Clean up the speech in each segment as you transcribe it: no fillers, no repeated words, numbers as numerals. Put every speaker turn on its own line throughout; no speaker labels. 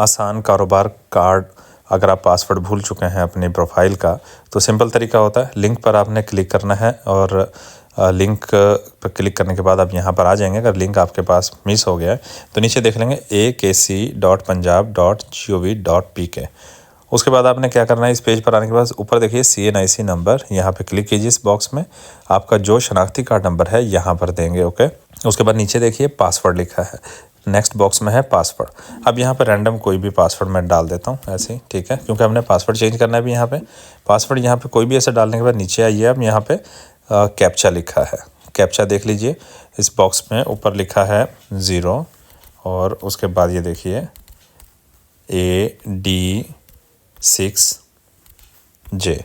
आसान कारोबार कार्ड अगर आप पासवर्ड भूल चुके हैं अपनी प्रोफाइल का, तो सिंपल तरीका होता है, लिंक पर आपने क्लिक करना है और लिंक पर क्लिक करने के बाद आप यहाँ पर आ जाएंगे। अगर लिंक आपके पास मिस हो गया है तो नीचे देख लेंगे akc.punjab.gov.pk। उसके बाद आपने क्या करना है, इस पेज पर आने के बाद ऊपर देखिए CNIC नंबर, यहाँ पे क्लिक कीजिए। इस बॉक्स में आपका जो शनाख्ती कार्ड नंबर है यहाँ पर देंगे। ओके, उसके बाद नीचे देखिए पासवर्ड लिखा है, नेक्स्ट बॉक्स में है पासवर्ड। अब यहाँ पर रैंडम कोई भी पासवर्ड मैं डाल देता हूँ ऐसे ही, ठीक है, क्योंकि हमने पासवर्ड चेंज करना है भी। यहाँ पे पासवर्ड यहाँ पे कोई भी ऐसे डालने के बाद नीचे आइए। अब यहाँ पे कैप्चा लिखा है, कैप्चा देख लीजिए। इस बॉक्स में ऊपर लिखा है 0 और उसके बाद ये देखिए AD6J।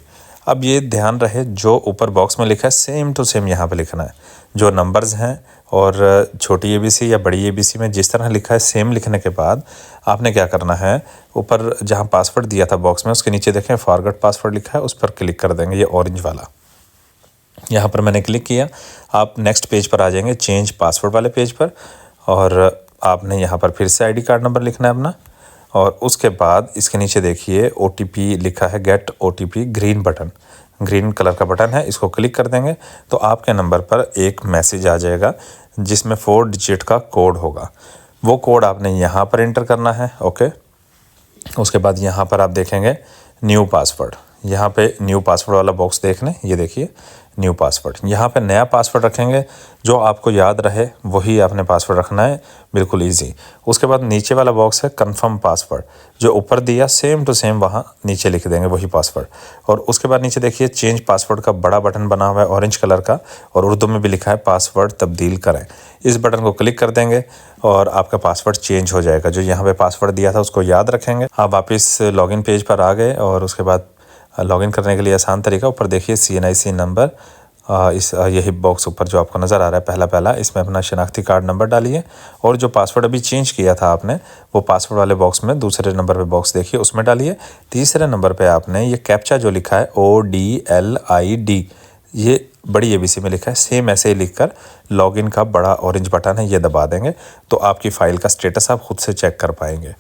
अब ये ध्यान रहे जो ऊपर बॉक्स में लिखा है सेम टू सेम यहाँ पे लिखना है। जो नंबर्स हैं और छोटी ABC या बड़ी ABC में जिस तरह लिखा है सेम लिखने के बाद आपने क्या करना है, ऊपर जहाँ पासवर्ड दिया था बॉक्स में उसके नीचे देखें फॉरगॉट पासवर्ड लिखा है, उस पर क्लिक कर देंगे, ये ऑरेंज वाला। यहाँ पर मैंने क्लिक किया, आप नेक्स्ट पेज पर आ जाएंगे, चेंज पासवर्ड वाले पेज पर, और आपने यहाँ पर फिर से ID कार्ड नंबर लिखना है अपना। और उसके बाद इसके नीचे देखिए OTP लिखा है, get OTP, green button, green colour का बटन है, इसको क्लिक कर देंगे तो आपके नंबर पर एक मैसेज आ जाएगा जिसमें 4 डिजिट का कोड होगा। वो कोड आपने यहाँ पर एंटर करना है। ओके, उसके बाद यहाँ पर आप देखेंगे न्यू पासवर्ड, यहाँ पे न्यू पासवर्ड वाला बॉक्स देख लें, ये देखिए न्यू पासवर्ड। यहाँ पे नया पासवर्ड रखेंगे, जो आपको याद रहे वही आपने पासवर्ड रखना है, बिल्कुल इजी। उसके बाद नीचे वाला बॉक्स है कंफर्म पासवर्ड, जो ऊपर दिया सेम टू सेम वहाँ नीचे लिख देंगे वही पासवर्ड। और उसके बाद नीचे देखिए चेंज पासवर्ड का बड़ा बटन बना हुआ है ऑरेंज कलर का, और उर्दू में भी लिखा है पासवर्ड तब्दील करें। इस बटन को क्लिक कर देंगे और आपका पासवर्ड चेंज हो जाएगा। जो यहाँ पे पासवर्ड दिया था उसको याद रखेंगे। आप वापस लॉगिन पेज पर आ गए और उसके बाद लॉगिन करने के लिए आसान तरीका, ऊपर देखिए CNIC नंबर, इस यही बॉक्स ऊपर जो आपको नज़र आ रहा है पहला, इसमें अपना शनाख्ती कार्ड नंबर डालिए। और जो पासवर्ड अभी चेंज किया था आपने, वो पासवर्ड वाले बॉक्स में दूसरे नंबर पे बॉक्स देखिए उसमें डालिए। तीसरे नंबर पे आपने ये कैप्चा जो लिखा है ODLID, ये बड़ी ABC में लिखा है, सेम ऐसे ही लिखकर लॉगिन का बड़ा ऑरेंज बटन है, ये दबा देंगे तो आपकी फ़ाइल का स्टेटस आप खुद से चेक कर पाएंगे।